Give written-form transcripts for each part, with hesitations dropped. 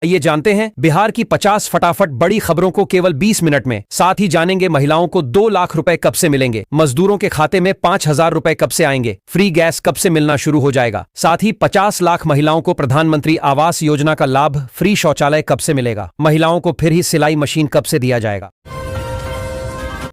ये जानते हैं बिहार की 50 फटाफट बड़ी खबरों को केवल 20 मिनट में। साथ ही जानेंगे महिलाओं को 2 लाख रुपए कब से मिलेंगे, मजदूरों के खाते में 5,000 रुपए कब से आएंगे, फ्री गैस कब से मिलना शुरू हो जाएगा। साथ ही 50 लाख महिलाओं को प्रधानमंत्री आवास योजना का लाभ, फ्री शौचालय कब से मिलेगा, महिलाओं को फिर ही सिलाई मशीन कब से दिया जाएगा।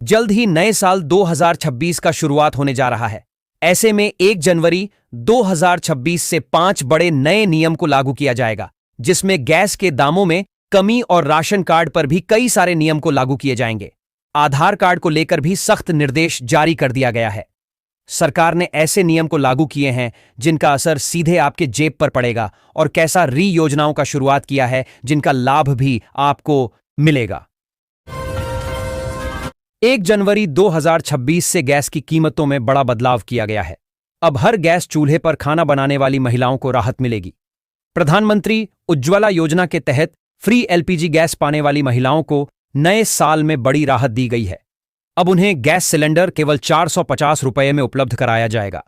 जल्द ही नए साल 2026 का शुरुआत होने जा रहा है। ऐसे में 1 जनवरी 2026 से 5 बड़े नए नियम को लागू किया जाएगा, जिसमें गैस के दामों में कमी और राशन कार्ड पर भी कई सारे नियम को लागू किए जाएंगे। आधार कार्ड को लेकर भी सख्त निर्देश जारी कर दिया गया है। सरकार ने ऐसे नियम को लागू किए हैं जिनका असर सीधे आपके जेब पर पड़ेगा और कैसा री योजनाओं का शुरुआत किया है जिनका लाभ भी आपको मिलेगा। 1 जनवरी 2026 से गैस की कीमतों में बड़ा बदलाव किया गया है। अब हर गैस चूल्हे पर खाना बनाने वाली महिलाओं को राहत मिलेगी। प्रधानमंत्री उज्ज्वला योजना के तहत फ्री एलपीजी गैस पाने वाली महिलाओं को नए साल में बड़ी राहत दी गई है। अब उन्हें गैस सिलेंडर केवल 450 रुपये में उपलब्ध कराया जाएगा।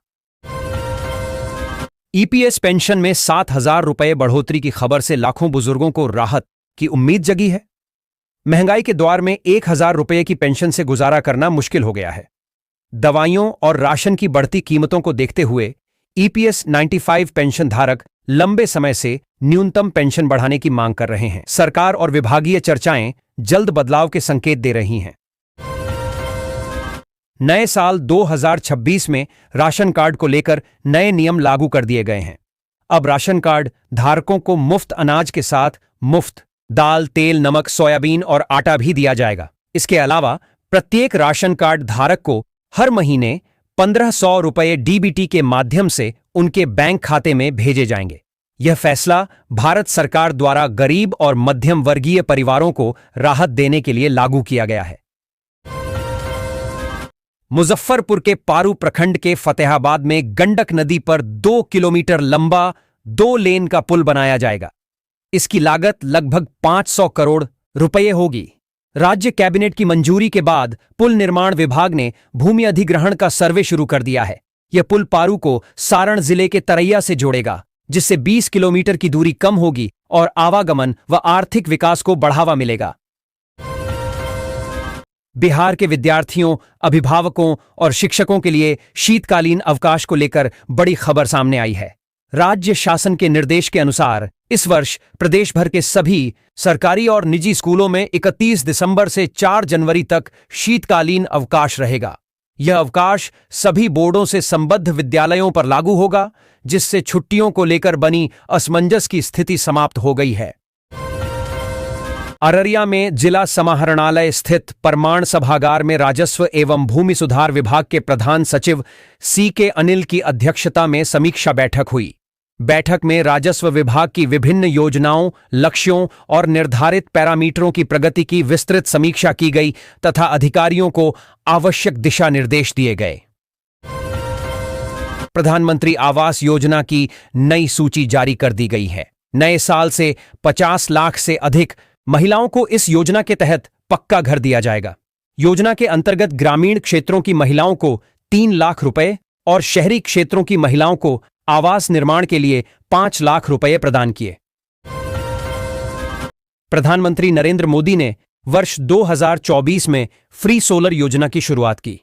ईपीएस पेंशन में 7,000 रुपये बढ़ोतरी की खबर से लाखों बुजुर्गों को राहत की उम्मीद जगी है। महंगाई के दौर में 1,000 रुपये की पेंशन से गुजारा करना मुश्किल हो गया है। दवाइयों और राशन की बढ़ती कीमतों को देखते हुए ईपीएस 95 पेंशन धारक लंबे समय से न्यूनतम पेंशन बढ़ाने की मांग कर रहे हैं। सरकार और विभागीय चर्चाएं जल्द बदलाव के संकेत दे रही हैं। नए साल 2026 में राशन कार्ड को लेकर नए नियम लागू कर दिए गए हैं। अब राशन कार्ड धारकों को मुफ्त अनाज के साथ मुफ्त दाल, तेल, नमक, सोयाबीन और आटा भी दिया जाएगा। इसके अलावा प्रत्येक राशन कार्ड धारक को हर महीने 1,500 रुपये डीबीटी के माध्यम से उनके बैंक खाते में भेजे जाएंगे। यह फैसला भारत सरकार द्वारा गरीब और मध्यम वर्गीय परिवारों को राहत देने के लिए लागू किया गया है। मुजफ्फरपुर के पारू प्रखंड के फतेहाबाद में गंडक नदी पर 2 किलोमीटर लंबा 2 लेन का पुल बनाया जाएगा। इसकी लागत लगभग 500 करोड़ रुपये होगी। राज्य कैबिनेट की मंजूरी के बाद पुल निर्माण विभाग ने भूमि अधिग्रहण का सर्वे शुरू कर दिया है। यह पुल पारू को सारण जिले के तरैया से जोड़ेगा, जिससे 20 किलोमीटर की दूरी कम होगी और आवागमन व आर्थिक विकास को बढ़ावा मिलेगा। बिहार के विद्यार्थियों, अभिभावकों और शिक्षकों के लिए शीतकालीन अवकाश को लेकर बड़ी खबर सामने आई है। राज्य शासन के निर्देश के अनुसार इस वर्ष प्रदेश भर के सभी सरकारी और निजी स्कूलों में 31 दिसंबर से 4 जनवरी तक शीतकालीन अवकाश रहेगा। यह अवकाश सभी बोर्डों से संबद्ध विद्यालयों पर लागू होगा, जिससे छुट्टियों को लेकर बनी असमंजस की स्थिति समाप्त हो गई है। अररिया में जिला समाहरणालय स्थित परमाण सभागार में राजस्व एवं भूमि सुधार विभाग के प्रधान सचिव CK अनिल की अध्यक्षता में समीक्षा बैठक हुई। बैठक में राजस्व विभाग की विभिन्न योजनाओं, लक्ष्यों और निर्धारित पैरामीटरों की प्रगति की विस्तृत समीक्षा की गई तथा अधिकारियों को आवश्यक दिशा निर्देश दिए गए। प्रधानमंत्री आवास योजना की नई सूची जारी कर दी गई है। नए साल से 50 लाख से अधिक महिलाओं को इस योजना के तहत पक्का घर दिया जाएगा। योजना के अंतर्गत ग्रामीण क्षेत्रों की महिलाओं को 3 लाख रुपए और शहरी क्षेत्रों की महिलाओं को आवास निर्माण के लिए 5 लाख रुपए प्रदान किए। प्रधानमंत्री नरेंद्र मोदी ने वर्ष 2024 में फ्री सोलर योजना की शुरुआत की।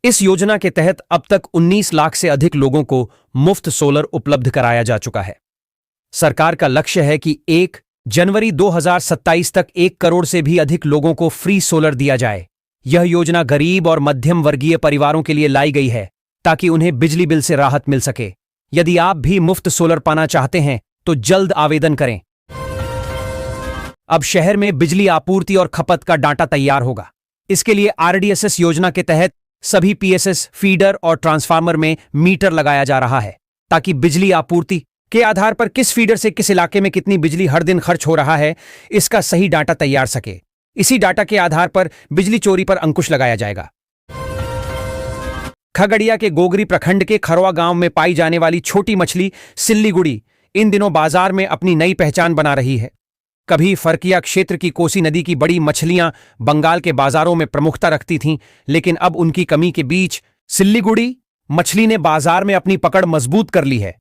इस योजना के तहत अब तक 19 लाख से अधिक लोगों को मुफ्त सोलर उपलब्ध कराया जा चुका है। सरकार का लक्ष्य है कि 1 जनवरी 2027 तक 1 करोड़ से भी अधिक लोगों को फ्री सोलर दिया जाए। यह योजना गरीब और मध्यम वर्गीय परिवारों के लिए लाई गई है ताकि उन्हें बिजली बिल से राहत मिल सके। यदि आप भी मुफ्त सोलर पाना चाहते हैं तो जल्द आवेदन करें। अब शहर में बिजली आपूर्ति और खपत का डाटा तैयार होगा। इसके लिए RDSS योजना के तहत सभी PSS फीडर और ट्रांसफार्मर में मीटर लगाया जा रहा है, ताकि बिजली आपूर्ति के आधार पर किस फीडर से किस इलाके में कितनी बिजली हर दिन खर्च हो रहा है, इसका सही डाटा तैयार सके। इसी डाटा के आधार पर बिजली चोरी पर अंकुश लगाया जाएगा। खगड़िया के गोगरी प्रखंड के खरवा गांव में पाई जाने वाली छोटी मछली सिल्लीगुड़ी इन दिनों बाजार में अपनी नई पहचान बना रही है। कभी फरकिया क्षेत्र की कोसी नदी की बड़ी मछलियां बंगाल के बाजारों में प्रमुखता रखती थीं, लेकिन अब उनकी कमी के बीच सिल्लीगुड़ी मछली ने बाजार में अपनी पकड़ मजबूत कर ली है।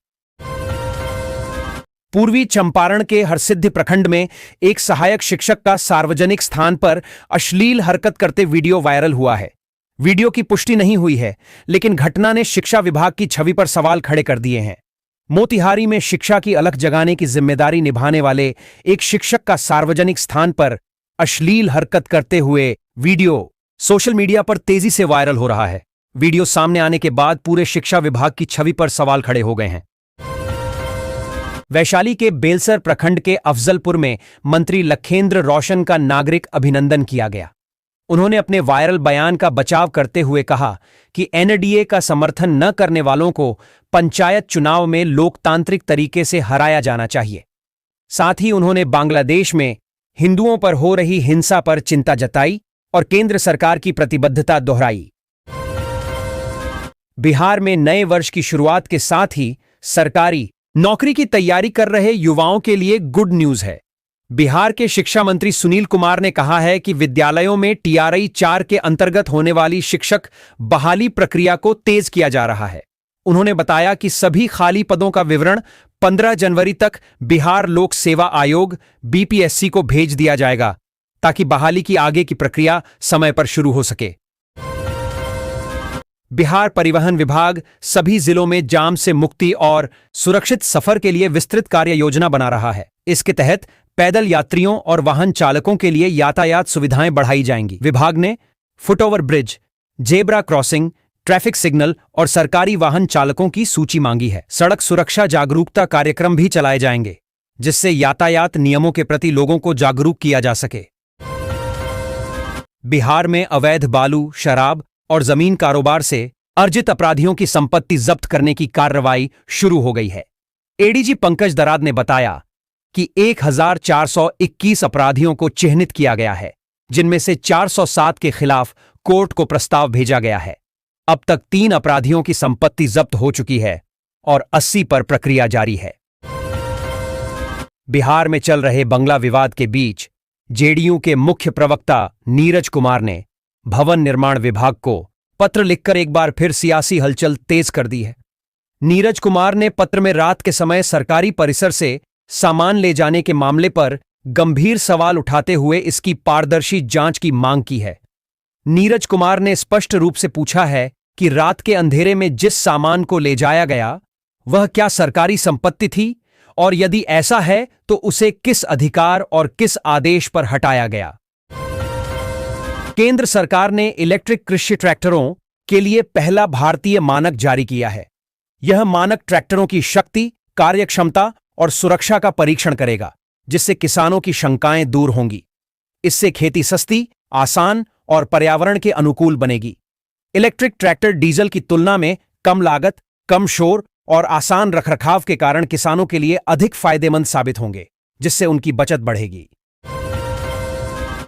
पूर्वी चंपारण के हरसिद्धि प्रखंड में एक सहायक शिक्षक का सार्वजनिक स्थान पर अश्लील हरकत करते वीडियो वायरल हुआ है। वीडियो की पुष्टि नहीं हुई है, लेकिन घटना ने शिक्षा विभाग की छवि पर सवाल खड़े कर दिए हैं। मोतिहारी में शिक्षा की अलख जगाने की जिम्मेदारी निभाने वाले एक शिक्षक का सार्वजनिक स्थान पर अश्लील हरकत करते हुए वीडियो सोशल मीडिया पर तेजी से वायरल हो रहा है। वीडियो सामने आने के बाद पूरे शिक्षा विभाग की छवि पर सवाल खड़े हो गए हैं। वैशाली के बेलसर प्रखंड के अफजलपुर में मंत्री लखेंद्र रोशन का नागरिक अभिनंदन किया गया। उन्होंने अपने वायरल बयान का बचाव करते हुए कहा कि एनडीए का समर्थन न करने वालों को पंचायत चुनाव में लोकतांत्रिक तरीके से हराया जाना चाहिए। साथ ही उन्होंने बांग्लादेश में हिंदुओं पर हो रही हिंसा पर चिंता जताई और केंद्र सरकार की प्रतिबद्धता दोहराई। बिहार में नए वर्ष की शुरुआत के साथ ही सरकारी नौकरी की तैयारी कर रहे युवाओं के लिए गुड न्यूज है। बिहार के शिक्षा मंत्री सुनील कुमार ने कहा है कि विद्यालयों में टीआरई 4 के अंतर्गत होने वाली शिक्षक बहाली प्रक्रिया को तेज किया जा रहा है। उन्होंने बताया कि सभी खाली पदों का विवरण 15 जनवरी तक बिहार लोक सेवा आयोग बीपीएससी को भेज दिया जाएगा, ताकि बहाली की आगे की प्रक्रिया समय पर शुरू हो सके। बिहार परिवहन विभाग सभी जिलों में जाम से मुक्ति और सुरक्षित सफर के लिए विस्तृत कार्य योजना बना रहा है। इसके तहत पैदल यात्रियों और वाहन चालकों के लिए यातायात सुविधाएं बढ़ाई जाएंगी। विभाग ने foot over bridge, zebra crossing, traffic signal और सरकारी वाहन चालकों की सूची मांगी है। सड़क सुरक्षा जागरूकता कार्यक्रम भी चलाए जाएंगे, जिससे यातायात नियमों के प्रति लोगों को जागरूक किया जा सके। बिहार में अवैध बालू, शराब और जमीन कारोबार से अर्जित अपराधियों की संपत्ति जब्त करने की कार्रवाई शुरू हो गई है। एडीजी पंकज दराद ने बताया कि 1421 अपराधियों को चिह्नित किया गया है, जिनमें से 407 के खिलाफ कोर्ट को प्रस्ताव भेजा गया है। अब तक 3 अपराधियों की संपत्ति जब्त हो चुकी है और 80 पर प्रक्रिया जारी है। बिहार में चल रहे बंगला विवाद के बीच जेडीयू के मुख्य प्रवक्ता नीरज कुमार ने भवन निर्माण विभाग को पत्र लिखकर एक बार फिर सियासी हलचल तेज कर दी है। नीरज कुमार ने पत्र में रात के समय सरकारी परिसर से सामान ले जाने के मामले पर गंभीर सवाल उठाते हुए इसकी पारदर्शी जांच की मांग की है। नीरज कुमार ने स्पष्ट रूप से पूछा है कि रात के अंधेरे में जिस सामान को ले जाया गया वह क्या सरकारी संपत्ति थी, और यदि ऐसा है तो उसे किस अधिकार और किस आदेश पर हटाया गया। केंद्र सरकार ने इलेक्ट्रिक कृषि ट्रैक्टरों के लिए पहला भारतीय मानक जारी किया है। यह मानक ट्रैक्टरों की शक्ति, कार्यक्षमता और सुरक्षा का परीक्षण करेगा, जिससे किसानों की शंकाएं दूर होंगी। इससे खेती सस्ती, आसान और पर्यावरण के अनुकूल बनेगी। इलेक्ट्रिक ट्रैक्टर डीजल की तुलना में कम लागत, कम शोर और आसान रखरखाव के कारण किसानों के लिए अधिक फायदेमंद साबित होंगे, जिससे उनकी बचत बढ़ेगी।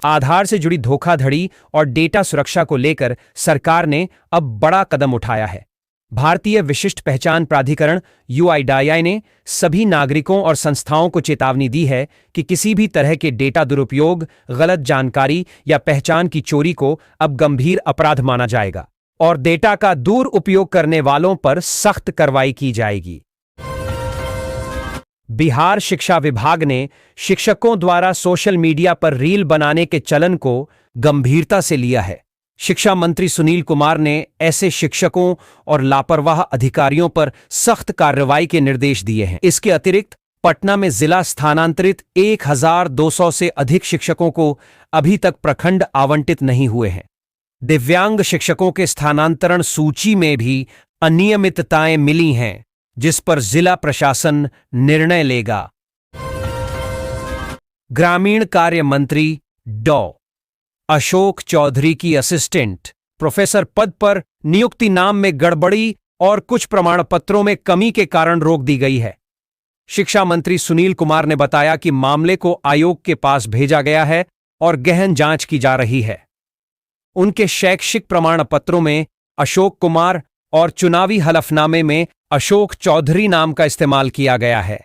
आधार से जुड़ी धोखाधड़ी और डेटा सुरक्षा को लेकर सरकार ने अब बड़ा कदम उठाया है। भारतीय विशिष्ट पहचान प्राधिकरण यूआईडीएआई ने सभी नागरिकों और संस्थाओं को चेतावनी दी है कि किसी भी तरह के डेटा दुरुपयोग, गलत जानकारी या पहचान की चोरी को अब गंभीर अपराध माना जाएगा और डेटा का दुरुपयोग करने वालों पर सख्त कार्रवाई की जाएगी। बिहार शिक्षा विभाग ने शिक्षकों द्वारा सोशल मीडिया पर रील बनाने के चलन को गंभीरता से लिया है। शिक्षा मंत्री सुनील कुमार ने ऐसे शिक्षकों और लापरवाह अधिकारियों पर सख्त कार्रवाई के निर्देश दिए हैं। इसके अतिरिक्त पटना में जिला स्थानांतरित 1200 से अधिक शिक्षकों को अभी तक प्रखंड आवंटित नहीं हुए हैं। दिव्यांग शिक्षकों के स्थानांतरण सूची में भी अनियमितताएं मिली हैं, जिस पर जिला प्रशासन निर्णय लेगा। ग्रामीण कार्य मंत्री डॉ अशोक चौधरी की असिस्टेंट प्रोफेसर पद पर नियुक्ति नाम में गड़बड़ी और कुछ प्रमाण पत्रों में कमी के कारण रोक दी गई है। शिक्षा मंत्री सुनील कुमार ने बताया कि मामले को आयोग के पास भेजा गया है और गहन जांच की जा रही है। उनके शैक्षिक प्रमाण पत्रों में अशोक कुमार और चुनावी हलफनामे में अशोक चौधरी नाम का इस्तेमाल किया गया है।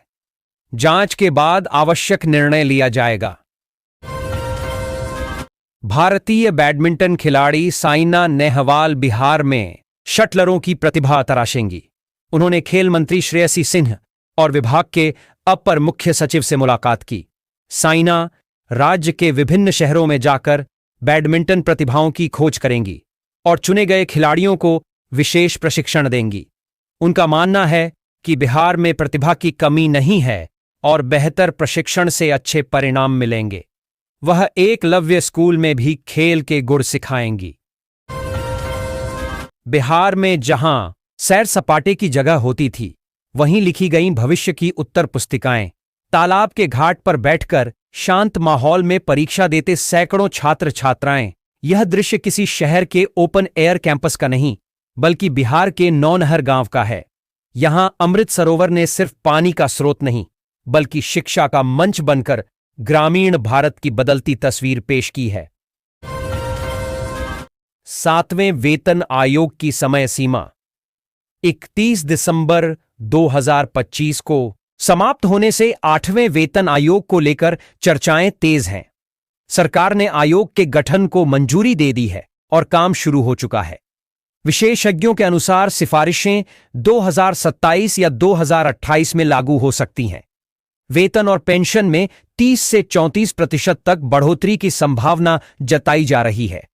जांच के बाद आवश्यक निर्णय लिया जाएगा। भारतीय बैडमिंटन खिलाड़ी साइना नेहवाल बिहार में शटलरों की प्रतिभा तराशेंगी। उन्होंने खेल मंत्री श्रेयसी सिंह और विभाग के अपर मुख्य सचिव से मुलाकात की। साइना राज्य के विभिन्न शहरों में जाकर बैडमिंटन प्रतिभाओं की खोज करेंगी और चुने गए खिलाड़ियों को विशेष प्रशिक्षण देंगी। उनका मानना है कि बिहार में प्रतिभा की कमी नहीं है और बेहतर प्रशिक्षण से अच्छे परिणाम मिलेंगे। वह एकलव्य स्कूल में भी खेल के गुर सिखाएंगी। बिहार में जहां सैर सपाटे की जगह होती थी, वहीं लिखी गईं भविष्य की उत्तर पुस्तिकाएं। तालाब के घाट पर बैठकर शांत माहौल में परीक्षा देते सैकड़ों छात्र छात्राएं। यह दृश्य किसी शहर के ओपन एयर कैंपस का नहीं, बल्कि बिहार के नौनहर गांव का है। यहां अमृत सरोवर ने सिर्फ पानी का स्रोत नहीं, बल्कि शिक्षा का मंच बनकर ग्रामीण भारत की बदलती तस्वीर पेश की है। 7वें वेतन आयोग की समय सीमा 31 दिसंबर 2025 को समाप्त होने से 8वें वेतन आयोग को लेकर चर्चाएं तेज हैं। सरकार ने आयोग के गठन को मंजूरी दे दी है और काम शुरू हो चुका है। विशेषज्ञों के अनुसार सिफारिशें 2027 या 2028 में लागू हो सकती हैं। वेतन और पेंशन में 30 से 34% तक बढ़ोतरी की संभावना जताई जा रही है।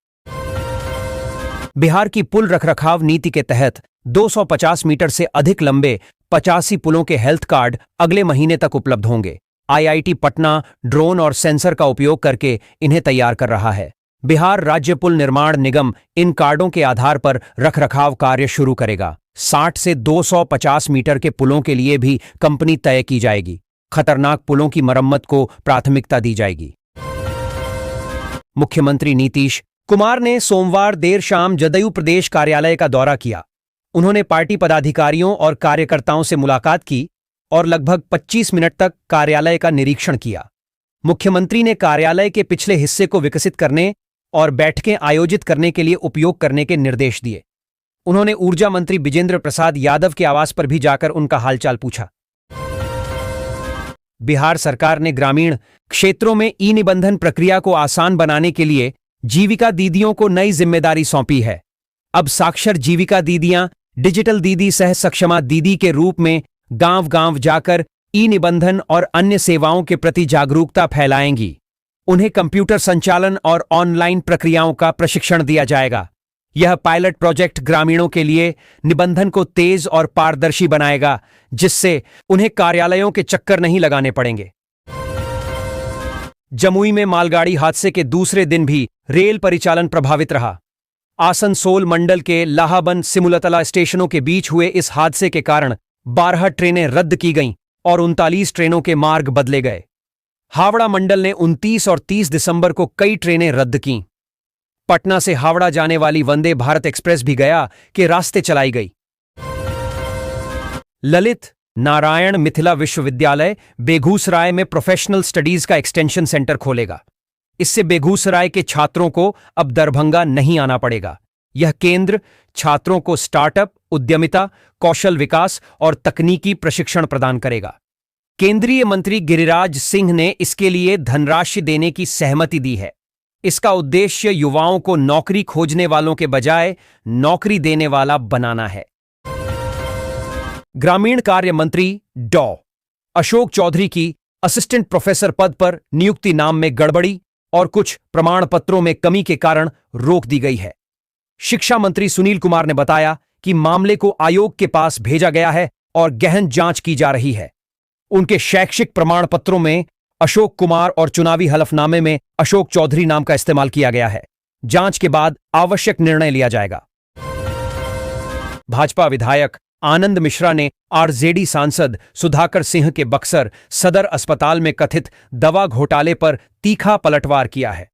बिहार की पुल रखरखाव नीति के तहत 250 मीटर से अधिक लंबे 85 पुलों के हेल्थ कार्ड अगले महीने तक उपलब्ध होंगे। आईआईटी पटना ड्रोन और सेंसर का उपयोग करके इन्हें तैयार कर रहा है। बिहार राज्य पुल निर्माण निगम इन कार्डों के आधार पर रखरखाव कार्य शुरू करेगा। 60 से 250 मीटर के पुलों के लिए भी कंपनी तय की जाएगी। खतरनाक पुलों की मरम्मत को प्राथमिकता दी जाएगी। मुख्यमंत्री नीतीश कुमार ने सोमवार देर शाम जदयू प्रदेश कार्यालय का दौरा किया। उन्होंने पार्टी पदाधिकारियों और कार्यकर्ताओं से मुलाकात की और लगभग 25 मिनट तक कार्यालय का निरीक्षण किया। मुख्यमंत्री ने कार्यालय के पिछले हिस्से को विकसित करने और बैठकें आयोजित करने के लिए उपयोग करने के निर्देश दिए। उन्होंने ऊर्जा मंत्री बिजेंद्र प्रसाद यादव के आवास पर भी जाकर उनका हालचाल पूछा। बिहार सरकार ने ग्रामीण क्षेत्रों में ई निबंधन प्रक्रिया को आसान बनाने के लिए जीविका दीदियों को नई जिम्मेदारी सौंपी है। अब साक्षर जीविका दीदियां डिजिटल दीदी सह सक्षमा दीदी के रूप में गांव-गांव जाकर ई निबंधन और अन्य सेवाओं के प्रति जागरूकता फैलाएंगी। उन्हें कंप्यूटर संचालन और ऑनलाइन प्रक्रियाओं का प्रशिक्षण दिया जाएगा। यह पायलट प्रोजेक्ट ग्रामीणों के लिए निबंधन को तेज और पारदर्शी बनाएगा, जिससे उन्हें कार्यालयों के चक्कर नहीं लगाने पड़ेंगे। जमुई में मालगाड़ी हादसे के दूसरे दिन भी रेल परिचालन प्रभावित रहा। आसनसोल मंडल के लाहाबन सिमुलतला स्टेशनों के बीच हुए इस हादसे के कारण 12 ट्रेनें रद्द की गईं और 39 ट्रेनों के मार्ग बदले गए। हावड़ा मंडल ने 29 और 30 दिसंबर को कई ट्रेनें रद्द कीं। पटना से हावड़ा जाने वाली वंदे भारत एक्सप्रेस भी गया के रास्ते चलाई गई। ललित नारायण मिथिला विश्वविद्यालय बेगूसराय में प्रोफेशनल स्टडीज का एक्सटेंशन सेंटर खोलेगा। इससे बेगूसराय के छात्रों को अब दरभंगा नहीं आना पड़ेगा। यह केंद्र छात्रों को स्टार्टअप, उद्यमिता, कौशल विकास और तकनीकी प्रशिक्षण प्रदान करेगा। केंद्रीय मंत्री गिरिराज सिंह ने इसके लिए धनराशि देने की सहमति दी है। इसका उद्देश्य युवाओं को नौकरी खोजने वालों के बजाय नौकरी देने वाला बनाना है। ग्रामीण कार्य मंत्री डॉ. अशोक चौधरी की असिस्टेंट प्रोफेसर पद पर नियुक्ति नाम में गड़बड़ी और कुछ प्रमाण पत्रों में कमी के कारण रोक दी गई है। शिक्षा मंत्री सुनील कुमार ने बताया कि मामले को आयोग के पास भेजा गया है और गहन जांच की जा रही है। उनके शैक्षिक प्रमाण पत्रों में अशोक कुमार और चुनावी हलफनामे में अशोक चौधरी नाम का इस्तेमाल किया गया है। जांच के बाद आवश्यक निर्णय लिया जाएगा। भाजपा विधायक आनंद मिश्रा ने आरजेडी सांसद सुधाकर सिंह के बक्सर सदर अस्पताल में कथित दवा घोटाले पर तीखा पलटवार किया है।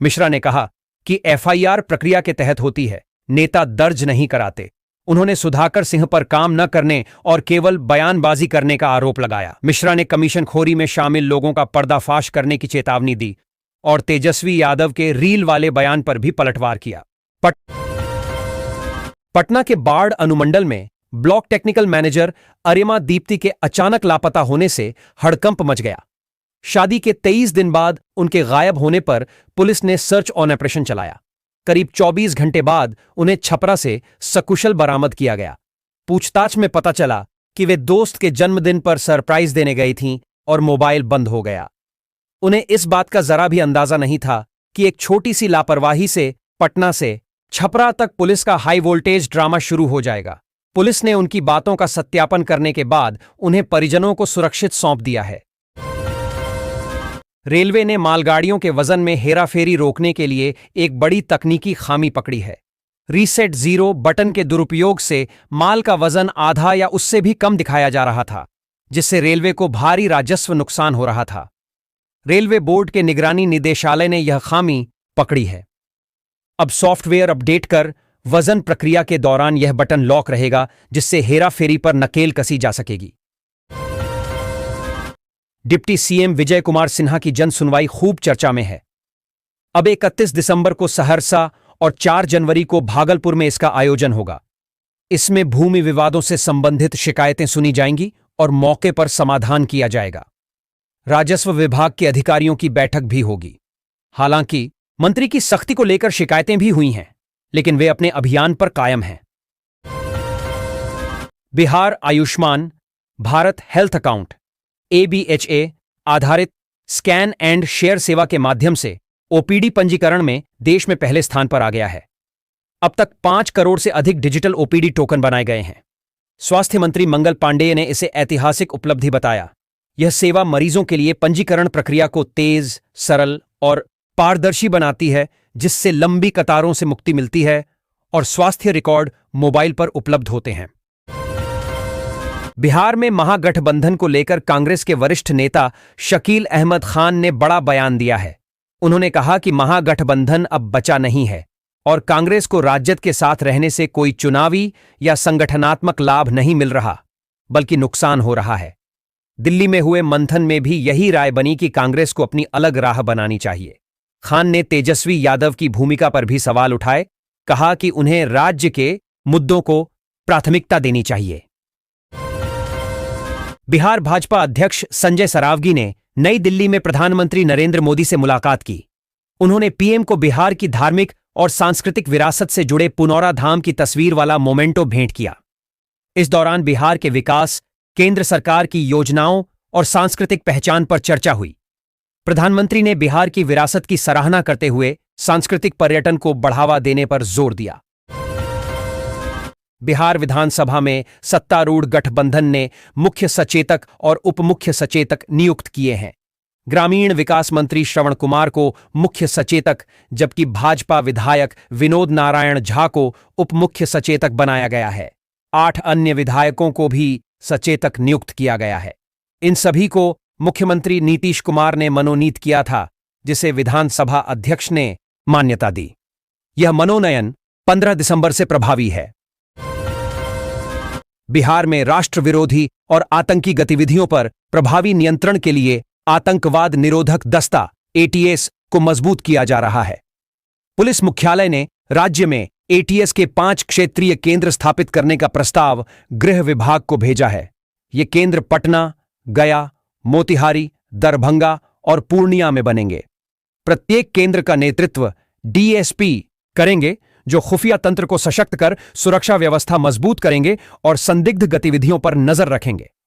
मिश्रा ने कहा कि एफआईआर प्रक्रिया के तहत होती है, नेता दर्ज नहीं कराते। उन्होंने सुधाकर सिंह पर काम न करने और केवल बयानबाजी करने का आरोप लगाया। मिश्रा ने कमीशनखोरी में शामिल लोगों का पर्दाफाश करने की चेतावनी दी और तेजस्वी यादव के रील वाले बयान पर भी पलटवार किया। पटना के बाढ़ अनुमंडल में block technical manager ARIMA Deepti के अचानक लापता होने से हड़कंप मच गया। शादी के 23 दिन बाद उनके गायब होने पर पुलिस ने सर्च ऑन ऑपरेशन चलाया। करीब 24 घंटे बाद उन्हें छपरा से सकुशल बरामद किया गया। पूछताछ में पता चला कि वे दोस्त के जन्मदिन पर सरप्राइज देने गई थीं और मोबाइल बंद हो गया। उन्हें इस बात का जरा भी अंदाजा नहीं था कि एक छोटी सी लापरवाही से पटना से छपरा तक पुलिस का हाई वोल्टेज ड्रामा शुरू हो जाएगा। पुलिस ने उनकी बातों का सत्यापन करने के बाद उन्हें परिजनों को सुरक्षित सौंप दिया है। रेलवे ने मालगाड़ियों के वजन में हेराफेरी रोकने के लिए एक बड़ी तकनीकी खामी पकड़ी है। रीसेट जीरो बटन के दुरुपयोग से माल का वजन आधा या उससे भी कम दिखाया जा रहा था, जिससे रेलवे को भारी राजस्व नुकसान हो रहा था। रेलवे बोर्ड के निगरानी निदेशालय ने यह खामी पकड़ी है। अब सॉफ्टवेयर अपडेट कर वजन प्रक्रिया के दौरान यह बटन लॉक रहेगा, जिससे हेराफेरी पर नकेल कसी जा सकेगी। डिप्टी सीएम विजय कुमार सिन्हा की जन सुनवाई खूब चर्चा में है। अब 31 दिसंबर को सहरसा और 4 जनवरी को भागलपुर में इसका आयोजन होगा। इसमें भूमि विवादों से संबंधित शिकायतें सुनी जाएंगी और मौके पर समाधान किया जाएगा। राजस्व विभाग के अधिकारियों की बैठक भी होगी। हालांकि मंत्री की सख्ती को लेकर शिकायतें भी हुई हैं, लेकिन वे अपने अभियान पर कायम हैं। Bihar Ayushman Bharat health account ABHA आधारित स्कैन एंड शेयर सेवा के माध्यम से ओपीडी पंजीकरण में देश में पहले स्थान पर आ गया है। अब तक 5 करोड़ से अधिक डिजिटल ओपीडी टोकन बनाए गए हैं। स्वास्थ्य मंत्री मंगल पांडेय ने इसे ऐतिहासिक उपलब्धि बताया। यह सेवा मरीजों के लिए पंजीकरण प्रक्रिया को तेज, सरल और पारदर्शी बनाती है, जिससे लंबी कतारों से मुक्ति मिलती है और स्वास्थ्य रिकॉर्ड मोबाइल पर उपलब्ध होते हैं। बिहार में महागठबंधन को लेकर कांग्रेस के वरिष्ठ नेता शकील अहमद खान ने बड़ा बयान दिया है। उन्होंने कहा कि महागठबंधन अब बचा नहीं है और कांग्रेस को राजद के साथ रहने से कोई चुनावी या संगठनात्मक लाभ नहीं मिल रहा, बल्कि नुकसान हो रहा है। दिल्ली में हुए मंथन में भी यही राय बनी कि कांग्रेस को अपनी अलग राह बनानी चाहिए। खान ने तेजस्वी यादव की भूमिका पर भी सवाल उठाए, कहा कि उन्हें राज्य के मुद्दों को प्राथमिकता देनी चाहिए। बिहार भाजपा अध्यक्ष संजय सरावगी ने नई दिल्ली में प्रधानमंत्री नरेंद्र मोदी से मुलाकात की। उन्होंने पीएम को बिहार की धार्मिक और सांस्कृतिक विरासत से जुड़े पुनौरा धाम की तस्वीर वाला मोमेंटो भेंट किया। इस दौरान बिहार के विकास, केंद्र सरकार की योजनाओं और सांस्कृतिक पहचान पर चर्चा हुई। प्रधानमंत्री ने बिहार की विरासत की सराहना करते हुए सांस्कृतिक पर्यटन को बढ़ावा देने पर जोर दिया। बिहार विधानसभा में सत्तारूढ़ गठबंधन ने मुख्य सचेतक और उप मुख्य सचेतक नियुक्त किए हैं। ग्रामीण विकास मंत्री श्रवण कुमार को मुख्य सचेतक, जबकि भाजपा विधायक विनोद नारायण झा को उप मुख्य सचेतक बनाया गया है। 8 अन्य विधायकों को भी सचेतक नियुक्त किया गया है। इन सभी को मुख्यमंत्री नीतीश कुमार ने मनोनीत किया था, जिसे विधानसभा अध्यक्ष ने मान्यता दी। यह मनोनयन 15 दिसंबर से प्रभावी है। बिहार में राष्ट्र विरोधी और आतंकी गतिविधियों पर प्रभावी नियंत्रण के लिए आतंकवाद निरोधक दस्ता ATS को मजबूत किया जा रहा है। पुलिस मुख्यालय ने राज्य में ATS के 5 क्षेत्रीय केंद्र स्थापित करने का प्रस्ताव गृह विभाग को भेजा है। ये केंद्र पटना, गया, मोतिहारी, दरभंगा और पूर्णिया में बनेंगे। प्रत्येक केंद्र का नेतृत्व DSP करेंगे, जो खुफिया तंत्र को सशक्त कर सुरक्षा व्यवस्था मजबूत करेंगे और संदिग्ध गतिविधियों पर नजर रखेंगे।